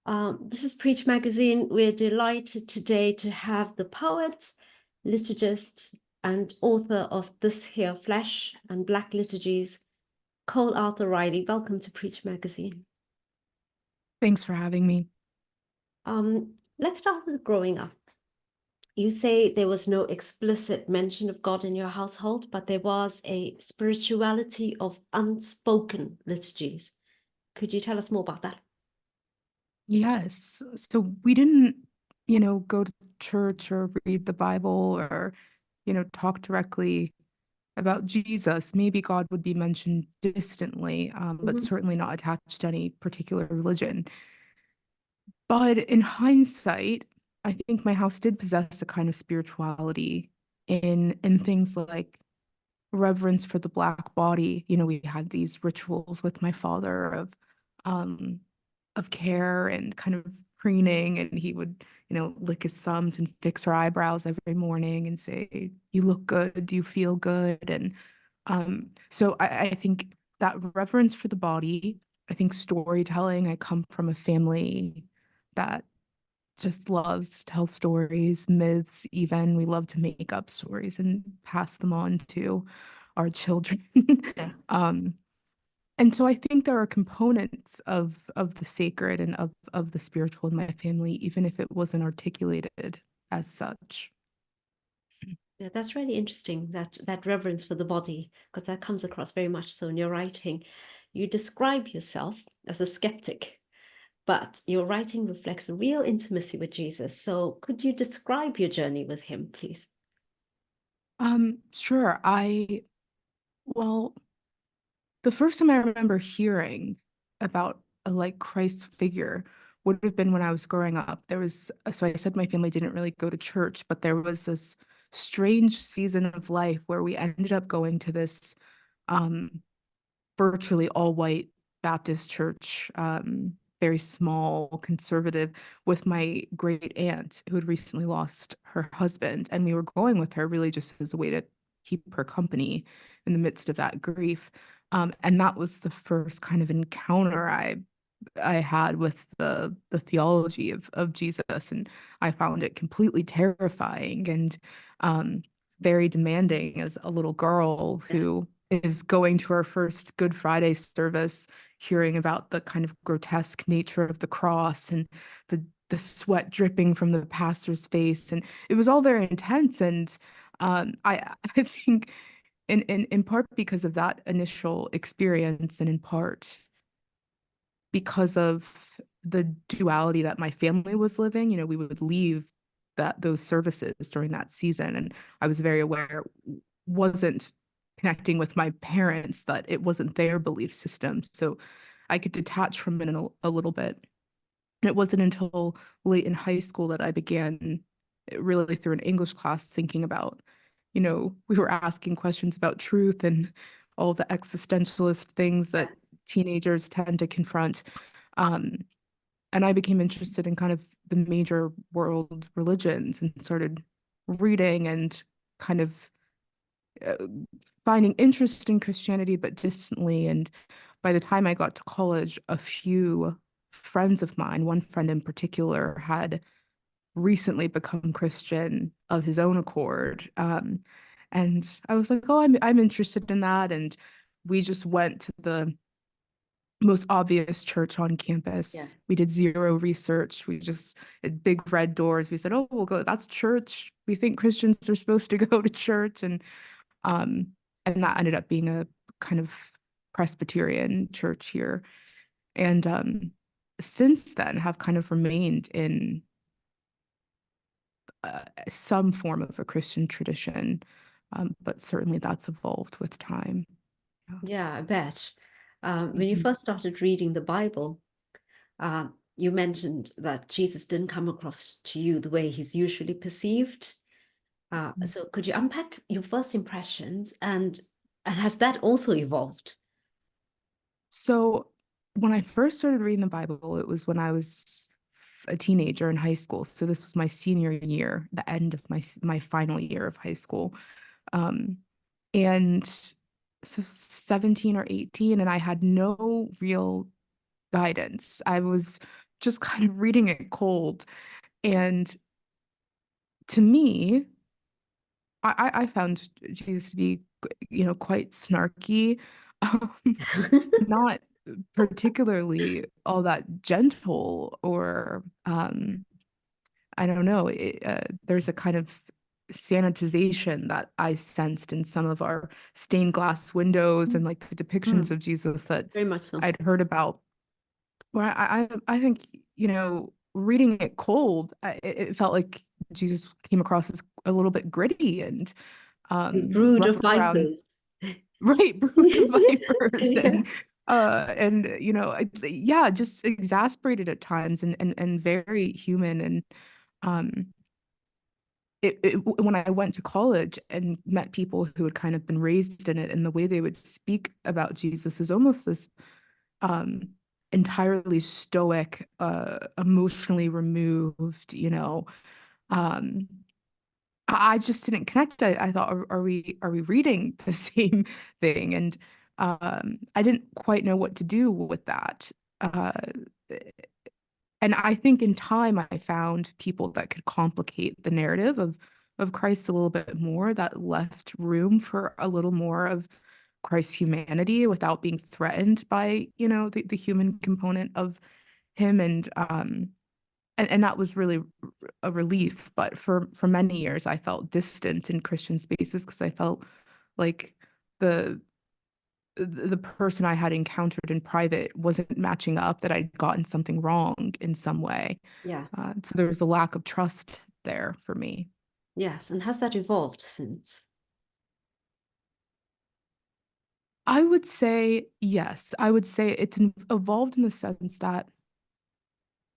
This is Preach Magazine. We're delighted today to have the poet, liturgist, and author of This Here Flesh and Black Liturgies, Cole Arthur Riley. Welcome to Preach Magazine. Thanks for having me. Let's start with growing up. You say there was no explicit mention of God in your household, but there was a spirituality of unspoken liturgies. Could you tell us more about that? Yes. So we didn't, go to church or read the Bible or, talk directly about Jesus. Maybe God would be mentioned distantly, but certainly not attached to any particular religion. But in hindsight, I think my house did possess a kind of spirituality in things like reverence for the Black body. We had these rituals with my father um, of care and kind of preening, and he would, lick his thumbs and fix our eyebrows every morning and say, "You look good, do you feel good?" And so I think that reverence for the body, I think storytelling, I come from a family that just loves to tell stories, myths, even. We love to make up stories and pass them on to our children. Yeah. And so I think there are components of the sacred and of the spiritual in my family, even if it wasn't articulated as such. Yeah, that's really interesting, that reverence for the body, because that comes across very much so in your writing. You describe yourself as a skeptic, but your writing reflects a real intimacy with Jesus. So could you describe your journey with him, please? Sure. Well, the first time I remember hearing about a like Christ figure would have been when I was growing up. So I said my family didn't really go to church, but there was this strange season of life where we ended up going to this um, virtually all white Baptist church, very small, conservative, with my great aunt who had recently lost her husband. And we were going with her really just as a way to keep her company in the midst of that grief. And that was the first kind of encounter I had with the theology of Jesus, and I found it completely terrifying and very demanding as a little girl who is going to our first Good Friday service, hearing about the kind of grotesque nature of the cross and the sweat dripping from the pastor's face, and it was all very intense. And I think in part because of that initial experience, and in part because of the duality that my family was living, we would leave those services during that season, and I was very aware wasn't connecting with my parents, that it wasn't their belief system. So I could detach from it a little bit. And it wasn't until late in high school that I began, really through an English class, thinking about, we were asking questions about truth and all the existentialist things that Yes. teenagers tend to confront. Um, and I became interested in kind of the major world religions and started reading and kind of uh, finding interest in Christianity, but distantly. And by the time I got to college, a few friends of mine, one friend in particular, had recently become Christian of his own accord. And I was like, oh, I'm interested in that. And we just went to the most obvious church on Yeah. campus. We did zero research. We just had big red doors. We said, oh, we'll go. That's church. We think Christians are supposed to go to church. Um, and that ended up being a kind of Presbyterian church here. And since then have kind of remained in some form of a Christian tradition. But certainly that's evolved with time. Yeah, I bet. When you Mhm. first started reading the Bible, you mentioned that Jesus didn't come across to you the way he's usually perceived. So could you unpack your first impressions, and has that also evolved? So when I first started reading the Bible, it was when I was a teenager in high school. So this was my senior year, the end of my final year of high school. Um, and so 17 or 18, and I had no real guidance. I was just kind of reading it cold. And to me, I found Jesus to be, quite snarky, um, not particularly all that gentle or, I don't know, there's a kind of sanitization that I sensed in some of our stained glass windows and like the depictions Mm, of Jesus that very much so. I'd heard about. Where I think, reading it cold, it felt like Jesus came across as a little bit gritty and A brood rough of around, vipers. right, brood of vipers Yeah. and yeah, just exasperated at times and very human. And um when I went to college and met people who had kind of been raised in it, and the way they would speak about Jesus is almost this um entirely stoic, emotionally removed, um I just didn't connect. I thought, are we reading the same thing? And I didn't quite know what to do with that. Uh, and I think in time I found people that could complicate the narrative of Christ a little bit more, that left room for a little more of Christ's humanity without being threatened by, the human component of him. And that was really a relief. But for many years, I felt distant in Christian spaces because I felt like the the person I had encountered in private wasn't matching up, that I'd gotten something wrong in some way. Yeah. So there was a lack of trust there for me. Yes. And has that evolved since? I would say yes. I would say it's evolved in the sense that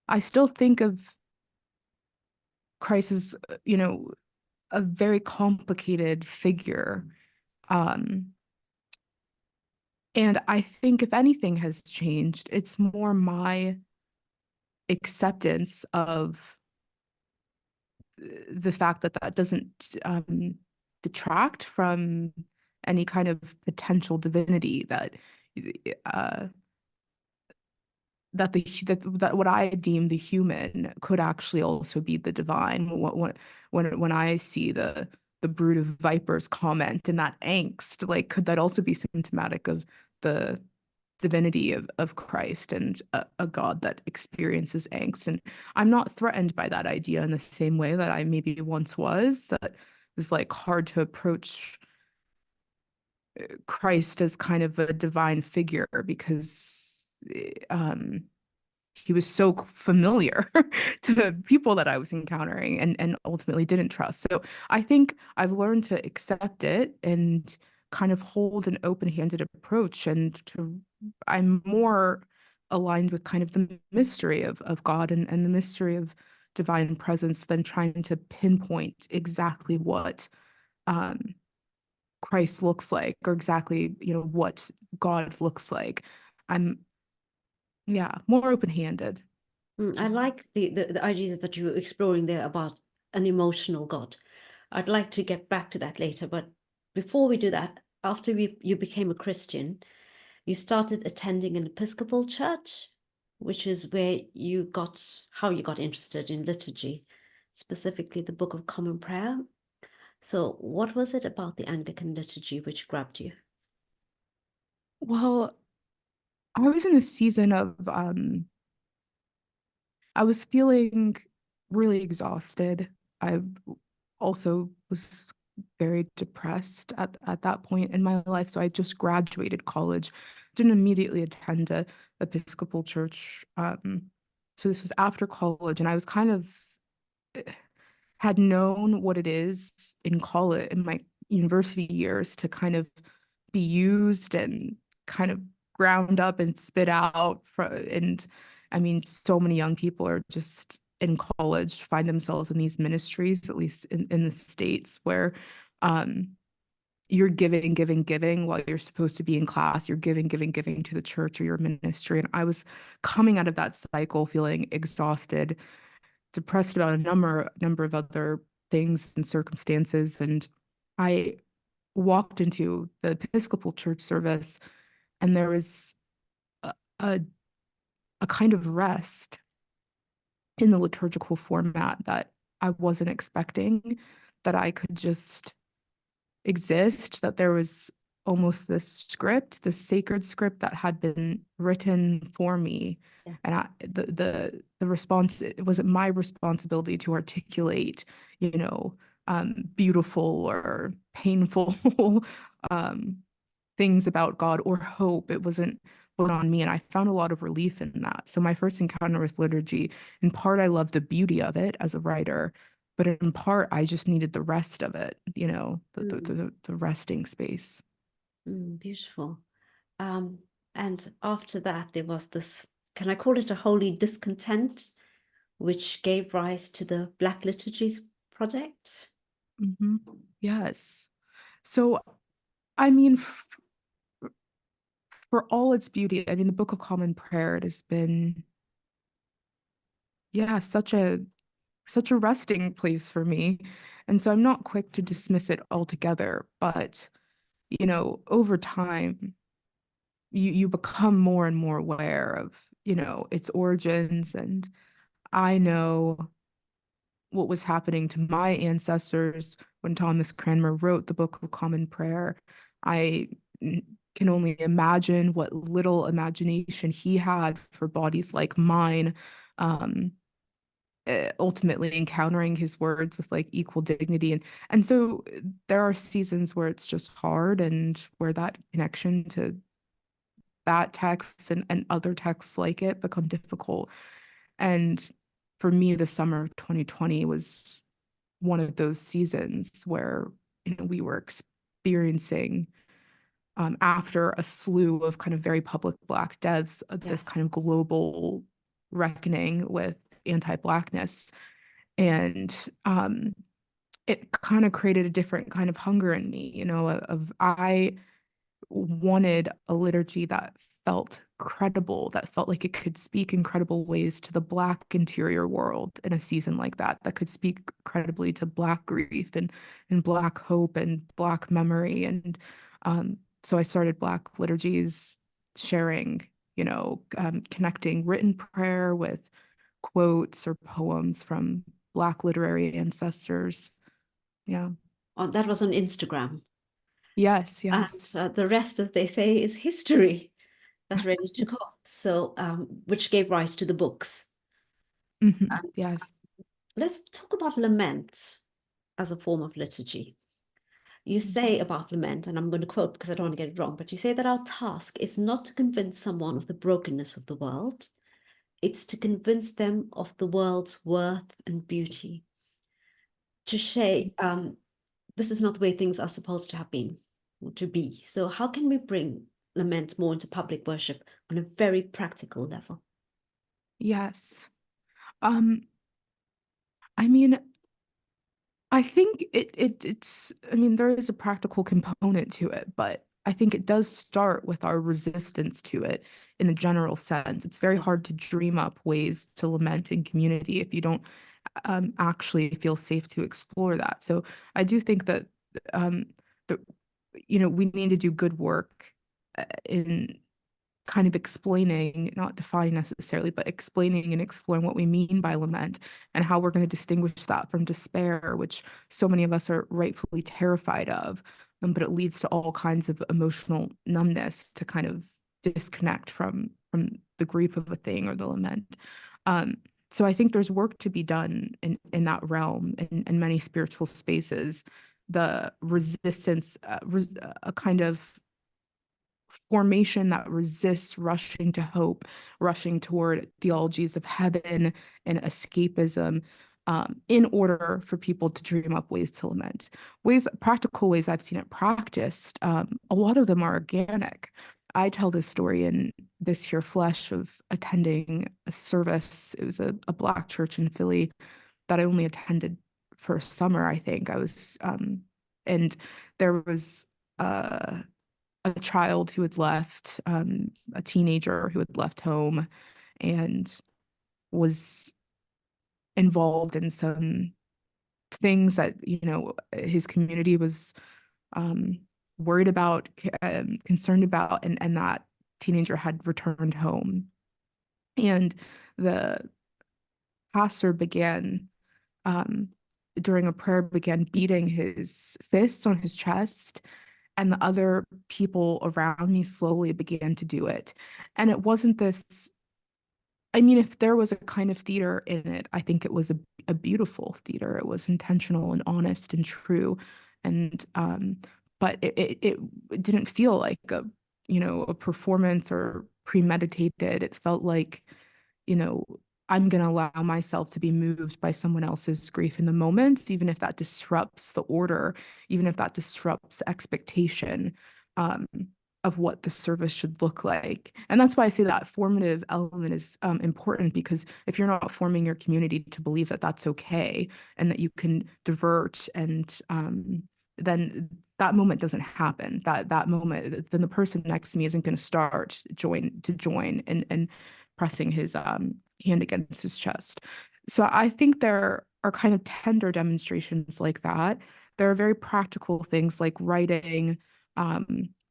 I still think of Christ as, a very complicated figure. Um, And I think if anything has changed, it's more my acceptance of the fact that that doesn't detract from any kind of potential divinity uh, that what I deem the human could actually also be the divine. When I see the brood of vipers comment and that angst, like, could that also be symptomatic of the divinity of Christ and a God that experiences angst? And I'm not threatened by that idea in the same way that I maybe once was, that was like hard to approach Christ as kind of a divine figure because he was so familiar to people that I was encountering and ultimately didn't trust. So I think I've learned to accept it and kind of hold an open-handed approach, and I'm more aligned with kind of the mystery of God and the mystery of divine presence than trying to pinpoint exactly what um, Christ looks like, or exactly, what God looks like. I'm, yeah, more open-handed. I like the ideas that you were exploring there about an emotional God. I'd like to get back to that later, but before we do that, after you became a Christian, you started attending an Episcopal church, which is where how you got interested in liturgy, specifically the Book of Common Prayer. So what was it about the Anglican liturgy which grabbed you? Well, I was in a season of I was feeling really exhausted. I also was very depressed at that point in my life. So I just graduated college, didn't immediately attend a Episcopal church. So this was after college, and I was kind of had known what it is in college, in my university years, to kind of be used and kind of ground up and spit out. And I mean, so many young people are just in college, find themselves in these ministries, at least in the States, where um, you're giving, giving, giving while you're supposed to be in class. You're giving, giving, giving to the church or your ministry. And I was coming out of that cycle feeling exhausted, depressed about a number of other things and circumstances. And I walked into the Episcopal church service, and there was a, a, a kind of rest. in the liturgical format that I wasn't expecting, that I could just exist, that there was almost this script, this sacred script that had been written for me. Yeah. And the response, it wasn't my responsibility to articulate, beautiful or painful um, things about God or hope. It wasn't put on me. And I found a lot of relief in that. So my first encounter with liturgy, in part, I love the beauty of it as a writer, but in part, I just needed the rest of it, the resting space. Beautiful. And after that, there was this, can I call it a holy discontent, which gave rise to the Black Liturgies project? Mhm. Yes. So, I mean, for all its beauty, I mean, the Book of Common Prayer, it has been, yeah, such a resting place for me. And so I'm not quick to dismiss it altogether, but over time, you become more and more aware of, its origins. And I know what was happening to my ancestors when Thomas Cranmer wrote the Book of Common Prayer. I can only imagine what little imagination he had for bodies like mine, um, ultimately encountering his words with like equal dignity. And so there are seasons where it's just hard and where that connection to that text and other texts like it become difficult. And for me, the summer of 2020 was one of those seasons where we were experiencing, after a slew of kind of very public Black deaths, this Yes. kind of global reckoning with anti-Blackness. And it kind of created a different kind of hunger in me, of I wanted a liturgy that felt credible, that felt like it could speak in credible ways to the Black interior world in a season like that, that could speak credibly to Black grief and Black hope and Black memory. And so I started Black Liturgies, sharing, connecting written prayer with quotes or poems from Black literary ancestors. Yeah. Oh, that was on Instagram. Yes, And yes. the rest, as they say, is history that really took off. So, which gave rise to the books. Mhm. And Yes. let's talk about lament as a form of liturgy. You say about lament, and I'm going to quote because I don't want to get it wrong, but you say that our task is not to convince someone of the brokenness of the world, it's to convince them of the world's worth and beauty. To say, this is not the way things are supposed to have been, or to be. So how can we bring lament more into public worship on a very practical level? Yes. Um, I mean, I think it's I mean, there is a practical component to it, but I think it does start with our resistance to it in a general sense. It's very hard to dream up ways to lament in community if you don't actually feel safe to explore that. So I do think that um, the, we need to do good work in kind of explaining, not defining necessarily, but explaining and exploring what we mean by lament and how we're going to distinguish that from despair, which so many of us are rightfully terrified of. But it leads to all kinds of emotional numbness to kind of disconnect from the grief of a thing or the lament. Um, so I think there's work to be done in that realm in many spiritual spaces. The resistance, a kind of formation that resists rushing to hope, rushing toward theologies of heaven and escapism, in order for people to dream up ways to lament. Practical ways I've seen it practiced, a lot of them are organic. I tell this story in this here flesh of attending a service. It was a Black church in Philly that I only attended for a summer, I think. And there was uh, a child who had left, a teenager who had left home and was involved in some things that, his community was um, worried about, concerned about, and that teenager had returned home. And the pastor began, um, during a prayer, began beating his fists on his chest, and the other people around me slowly began to do it. And it wasn't this, I mean, if there was a kind of theater in it, I think it was a beautiful theater. It was intentional and honest and true. And but it didn't feel like a, a performance or premeditated. It felt like, you know, I'm going to allow myself to be moved by someone else's grief in the moment, even if that disrupts the order, even if that disrupts expectation. Um, of what the service should look like. And that's why I say that formative element is important, because if you're not forming your community to believe that that's okay and that you can divert, and then that moment doesn't happen. That moment, then the person next to me isn't going to start join and pressing his hand against his chest. So I think there are kind of tender demonstrations like that. There are very practical things like writing.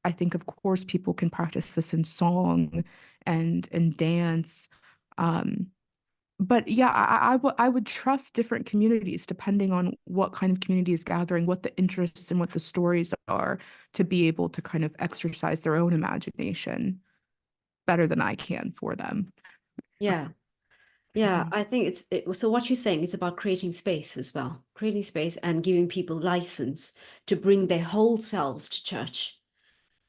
I think, of course, people can practice this in song and dance. Um, but yeah, I would trust different communities depending on what kind of community is gathering, what the interests and what the stories are, to be able to kind of exercise their own imagination better than I can for them. Yeah. Yeah, Mhm. I think so what you're saying is about creating space as well, creating space and giving people license to bring their whole selves to church,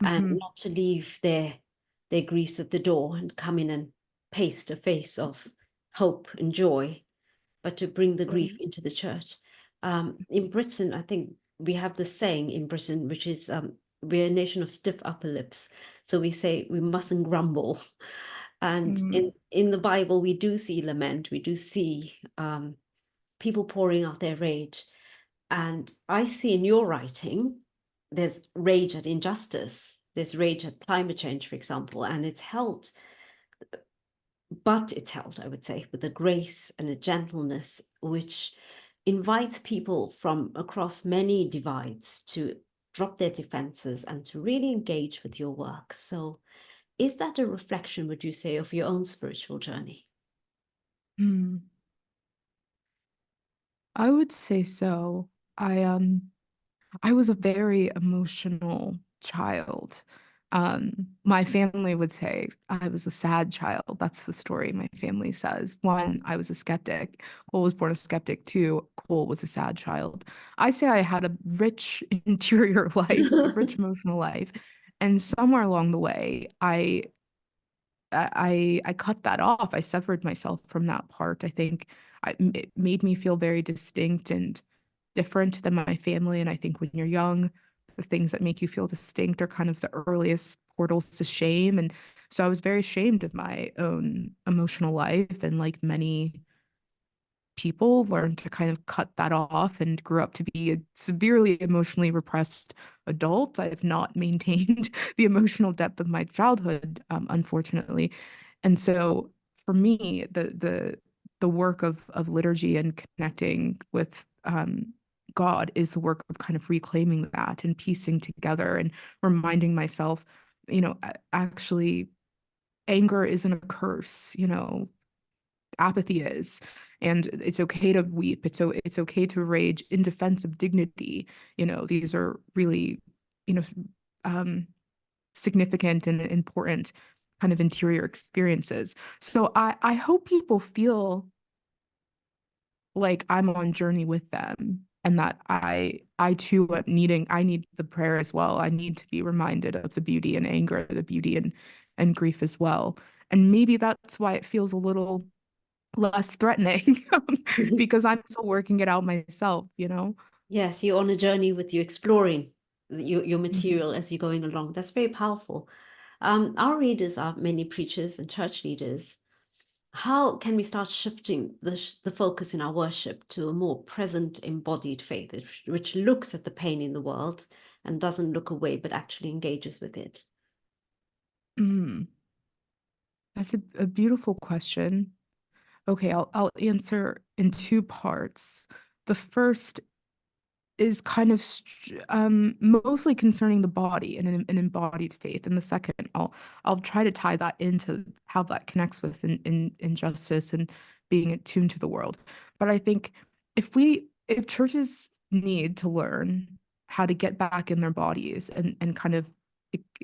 and Mhm. not to leave their griefs at the door and come in and paste a face of hope and joy, but to bring the grief Right. into the church. In Britain, I think we have this saying in Britain, which is we're a nation of stiff upper lips. So we say we mustn't grumble. And Mhm. in the Bible, we do see lament, we do see people pouring out their rage. And I see in your writing, there's rage at injustice, there's rage at climate change, for example, and it's held, I would say, with a grace and a gentleness which invites people from across many divides to drop their defenses and to really engage with your work. So, is that a reflection, would you say, of your own spiritual journey? Mhm. I would say so. I was a very emotional child. My family would say I was a sad child. That's the story my family says. One, I was a skeptic. Cole was born a skeptic. Two, Cole was a sad child. I say I had a rich interior life, a rich emotional life. And somewhere along the way, I cut that off. I severed myself from that part. I think it made me feel very distinct and different than my family. And I think when you're young, the things that make you feel distinct are kind of the earliest portals to shame. And so I was very ashamed of my own emotional life. And like many people, learned to kind of cut that off and grew up to be a severely emotionally repressed adult. I have not maintained the emotional depth of my childhood, unfortunately. And so for me, the work of liturgy and connecting with God is the work of kind of reclaiming that and piecing together and reminding myself, actually, anger isn't a curse, apathy is. And it's okay to weep. It's okay to rage in defense of dignity. These are really, you know, um, significant and important kind of interior experiences. So I hope people feel like I'm on journey with them, and that I too am I need the prayer as well. I need to be reminded of the beauty and anger, the beauty and grief as well. And maybe that's why it feels a little less threatening because I'm still working it out myself. Yes, you're on a journey with you exploring your Mhm. material as you're going along. That's very powerful. Our readers are many preachers and church leaders. How can we start shifting the focus in our worship to a more present, embodied faith, which looks at the pain in the world and doesn't look away, but actually engages with it? Mm, that's a beautiful question. Okay, I'll answer in two parts. The first is kind of mostly concerning the body and an embodied faith. And the second, I'll try to tie that into how that connects with injustice and being attuned to the world. But I think if churches need to learn how to get back in their bodies and kind of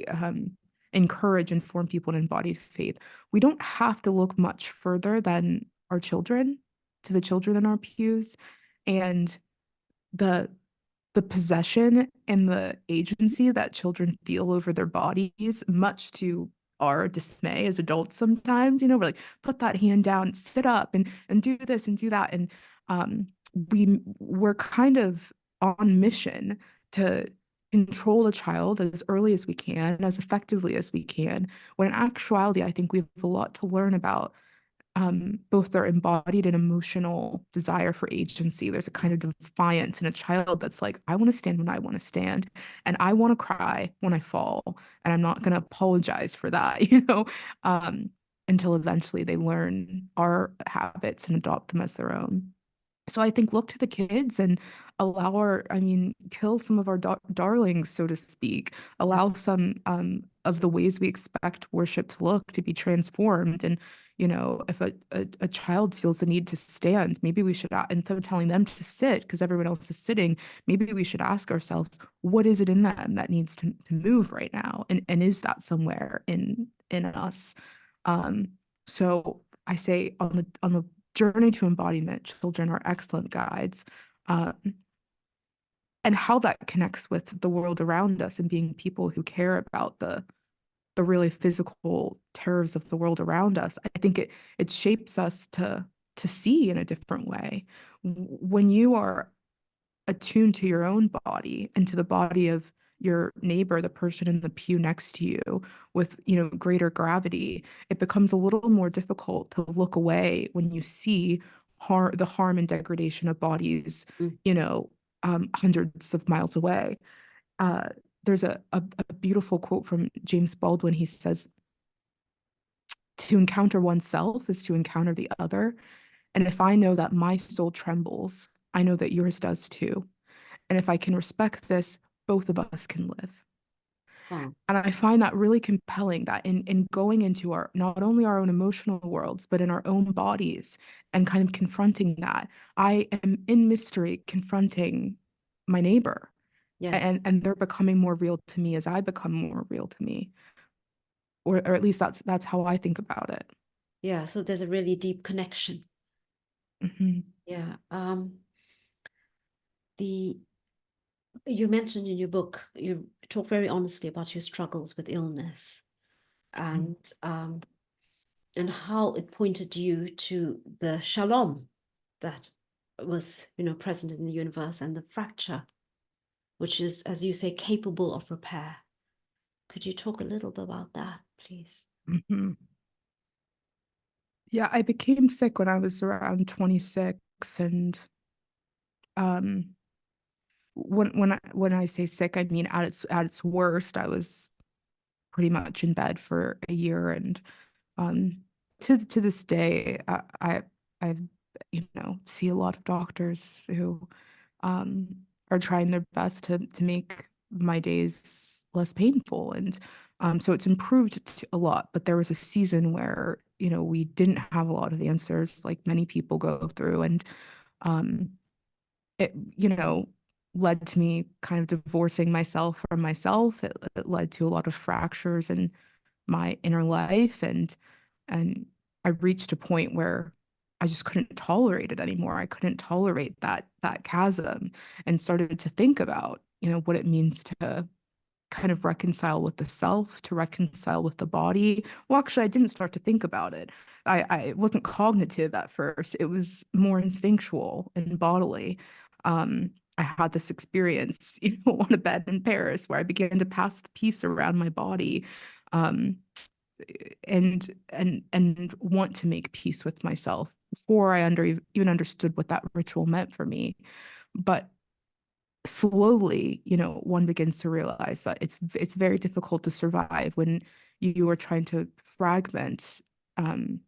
um, encourage and form people in embodied faith, we don't have to look much further than our children, to the children in our pews, and the possession and the agency that children feel over their bodies, much to our dismay as adults sometimes, we're like, put that hand down, sit up and do this and do that. And we're kind of on mission to control a child as early as we can, as effectively as we can, when in actuality, I think we have a lot to learn about both their embodied and emotional desire for agency. There's a kind of defiance in a child that's like, I want to stand when I want to stand, and I want to cry when I fall, and I'm not going to apologize for that, until eventually they learn our habits and adopt them as their own. So I think look to the kids and kill some of our darlings, so to speak, allow some of the ways we expect worship to look to be transformed. And, if a child feels the need to stand, maybe we should, instead of telling them to sit because everyone else is sitting, maybe we should ask ourselves, what is it in them that needs to move right now? And is that somewhere in us? So I say on the journey to embodiment, children are excellent guides. And how that connects with the world around us and being people who care about the really physical terrors of the world around us. I think it shapes us to see in a different way. When you are attuned to your own body and to the body of your neighbor, the person in the pew next to you, with greater gravity, it becomes a little more difficult to look away when you see the harm and degradation of bodies, Mm. hundreds of miles away. There's a beautiful quote from James Baldwin. He says, to encounter oneself is to encounter the other. And if I know that my soul trembles, I know that yours does too. And if I can respect this, both of us can live. Wow. And I find that really compelling, that in going into our not only our own emotional worlds, but in our own bodies and kind of confronting that, I am in mystery confronting my neighbor. Yes. And they're becoming more real to me as I become more real to me. Or at least that's how I think about it. Yeah. So there's a really deep connection. Mhm. Yeah. You mentioned in your book, you talk very honestly about your struggles with illness and how it pointed you to the shalom that was, present in the universe, and the fracture, which is, as you say, capable of repair. Could you talk a little bit about that, please? Mhm. Yeah, I became sick when I was around 26, and um when I say sick, I mean at its worst, I was pretty much in bed for a year. And um to this day, I see a lot of doctors who um are trying their best to make my days less painful. And so it's improved a lot, but there was a season where we didn't have a lot of answers, like many people go through. And um it led to me kind of divorcing myself from myself. It led to a lot of fractures in my inner life. And I reached a point where I just couldn't tolerate it anymore. I couldn't tolerate that chasm, and started to think about what it means to kind of reconcile with the self, to reconcile with the body. Well, actually, I didn't start to think about it. It wasn't cognitive at first. It was more instinctual and bodily. I had this experience, on a bed in Paris, where I began to pass the peace around my body, um, and want to make peace with myself before I even understood what that ritual meant for me. But slowly, one begins to realize that it's very difficult to survive when you are trying to fragment um,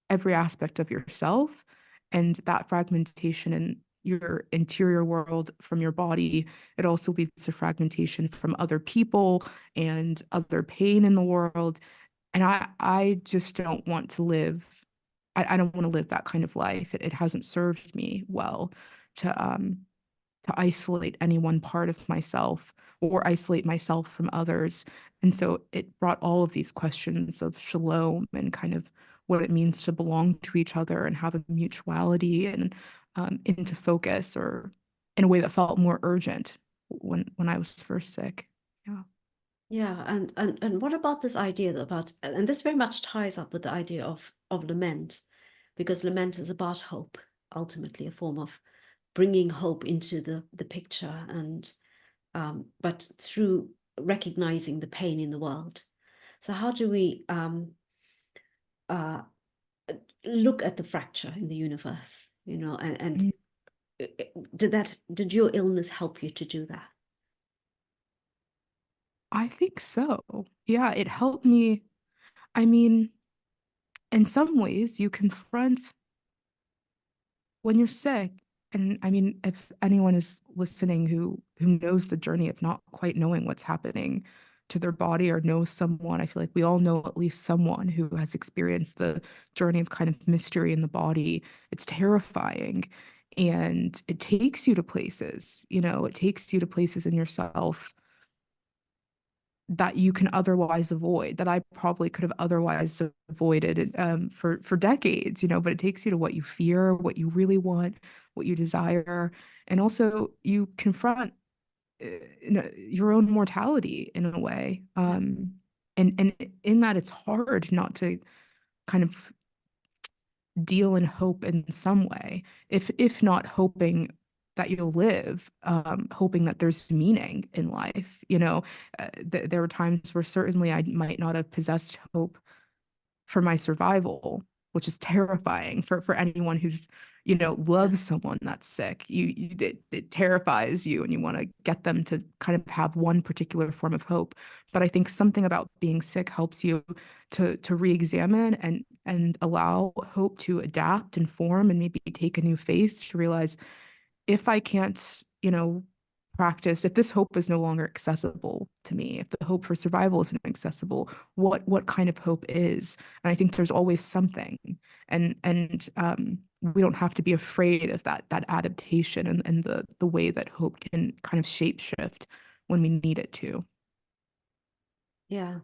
every aspect of yourself, and that fragmentation and your interior world from your body. It also leads to fragmentation from other people and other pain in the world. And I just don't want to live, I don't want to live that kind of life. It hasn't served me well to isolate any one part of myself or isolate myself from others. And so it brought all of these questions of shalom and kind of what it means to belong to each other and have a mutuality and into focus, or in a way that felt more urgent when I was first sick. Yeah. Yeah, and what about this idea about, and this very much ties up with the idea of lament, because lament is about hope, ultimately a form of bringing hope into the picture, and but through recognizing the pain in the world. So how do we uh, look at the fracture in the universe, you know, and Mm, did your illness help you to do that? I think so. Yeah, it helped me. I mean, in some ways, you confront when you're sick. And I mean, if anyone is listening who knows the journey of not quite knowing what's happening to their body or knows someone, I feel like we all know at least someone who has experienced the journey of kind of mystery in the body. It's terrifying. And it takes you to places, it takes you to places in yourself that you can otherwise avoid, that I probably could have otherwise avoided for decades, but it takes you to what you fear, what you really want, what you desire. And also you confront your own mortality in a way. And in that, it's hard not to kind of deal in hope in some way, if not hoping that you'll live, hoping that there's meaning in life. There were times where certainly I might not have possessed hope for my survival, which is terrifying for anyone who's, Yeah, loves someone that's sick. It terrifies you, and you want to get them to kind of have one particular form of hope. But I think something about being sick helps you to re-examine and allow hope to adapt and form and maybe take a new face, to realize, if I can't, practice, if this hope is no longer accessible to me, if the hope for survival isn't accessible, what kind of hope is? And I think there's always something, and we don't have to be afraid of that adaptation, and the way that hope can kind of shape shift when we need it to. yeah.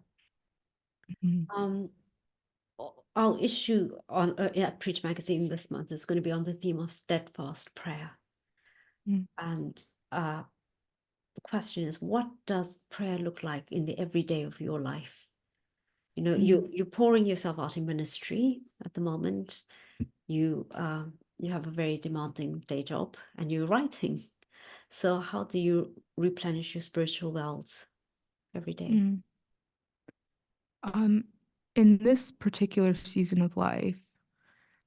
Mhm. Um, our issue on at Preach Magazine this month is going to be on the theme of steadfast prayer. Mm, And the question is, what does prayer look like in the everyday of your life? You know, mm, you're pouring yourself out in ministry at the moment. You have a very demanding day job and you're writing. So how do you replenish your spiritual wells every day? mm. Um, in this particular season of life,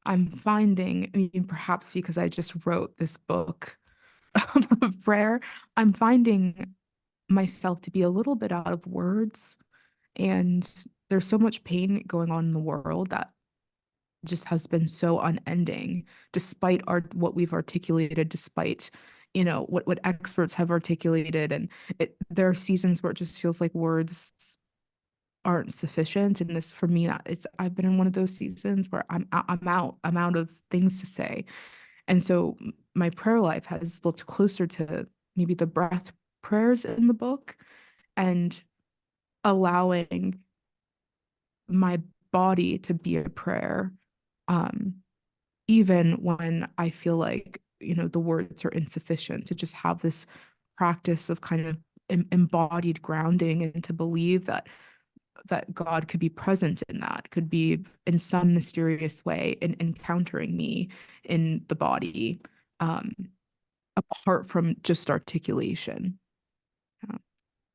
I'm finding, I mean, perhaps because I just wrote this book of prayer, I'm finding myself to be a little bit out of words. And there's so much pain going on in the world that just has been so unending, despite what we've articulated, despite what experts have articulated. And there are seasons where it just feels like words aren't sufficient. And this, for me, I've been in one of those seasons where I'm out of things to say. And so my prayer life has looked closer to maybe the breath prayers in the book, and allowing my body to be a prayer, um, even when I feel like, the words are insufficient, to just have this practice of kind of embodied grounding, and to believe that God could be present in that, could be in some mysterious way in encountering me in the body, um, apart from just articulation. Yeah.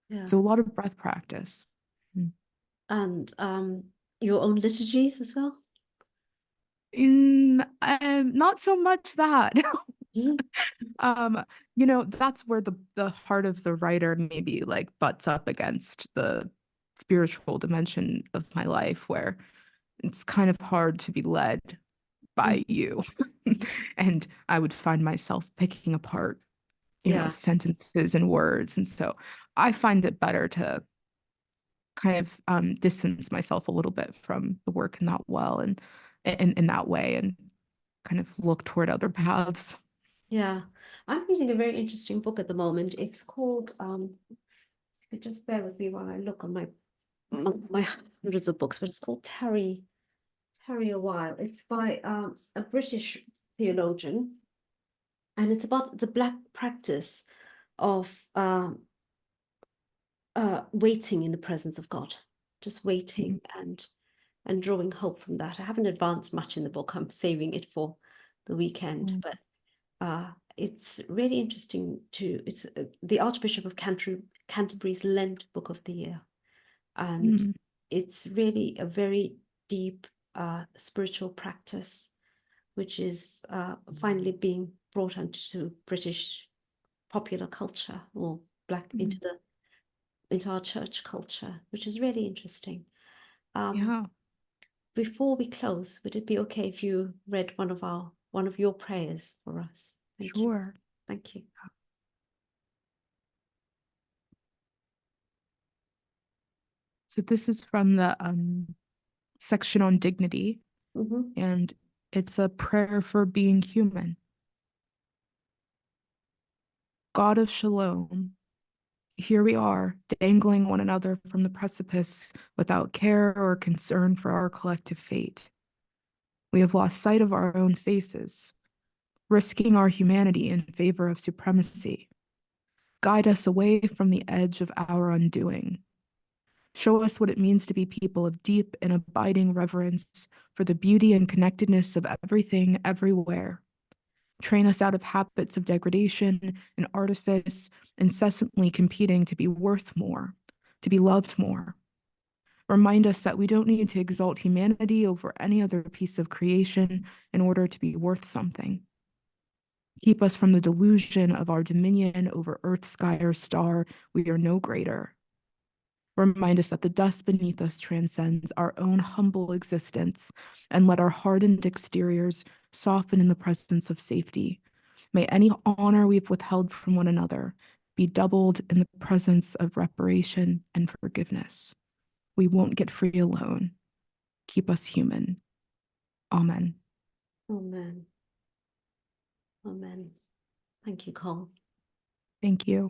Yeah. So a lot of breath practice. Mm. And your own liturgies as well? Not so much that. Mhm. Um, that's where the heart of the writer maybe like butts up against the spiritual dimension of my life, where it's kind of hard to be led by Mhm. you. And I would find myself picking apart, Yeah. sentences and words. And so I find it better to kind of distance myself a little bit from the work in that well and in that way, and kind of look toward other paths. Yeah. I'm reading a very interesting book at the moment. It's called, just bear with me while I look on my hundreds of books, but it's called Tarry a While. It's by a British theologian, and it's about the Black practice of waiting in the presence of God, just waiting and drawing hope from that. I haven't advanced much in the book. I'm saving it for the weekend, Mm. but it's really interesting it's the Archbishop of Canterbury's Lent Book of the Year, and Mm. it's really a very deep spiritual practice, which is finally being brought into British popular culture, or Black Mm. into our church culture, which is really interesting. Yeah, Before we close, would it be okay if you read one of your prayers for us? Thank you. sure. Thank you. So this is from the section on dignity, Mm-hmm. and it's a prayer for being human. God of Shalom, here we are, dangling one another from the precipice without care or concern for our collective fate. We have lost sight of our own faces, risking our humanity in favor of supremacy. Guide us away from the edge of our undoing. Show us what it means to be people of deep and abiding reverence for the beauty and connectedness of everything, everywhere. Train us out of habits of degradation and artifice, incessantly competing to be worth more, to be loved more. Remind us that we don't need to exalt humanity over any other piece of creation in order to be worth something. Keep us from the delusion of our dominion over earth, sky, or star. We are no greater. Remind us that the dust beneath us transcends our own humble existence, and let our hardened exteriors soften in the presence of safety. May any honor we've withheld from one another be doubled in the presence of reparation and forgiveness. We won't get free alone. Keep us human. Amen. Amen. Amen. Thank you, Cole. Thank you.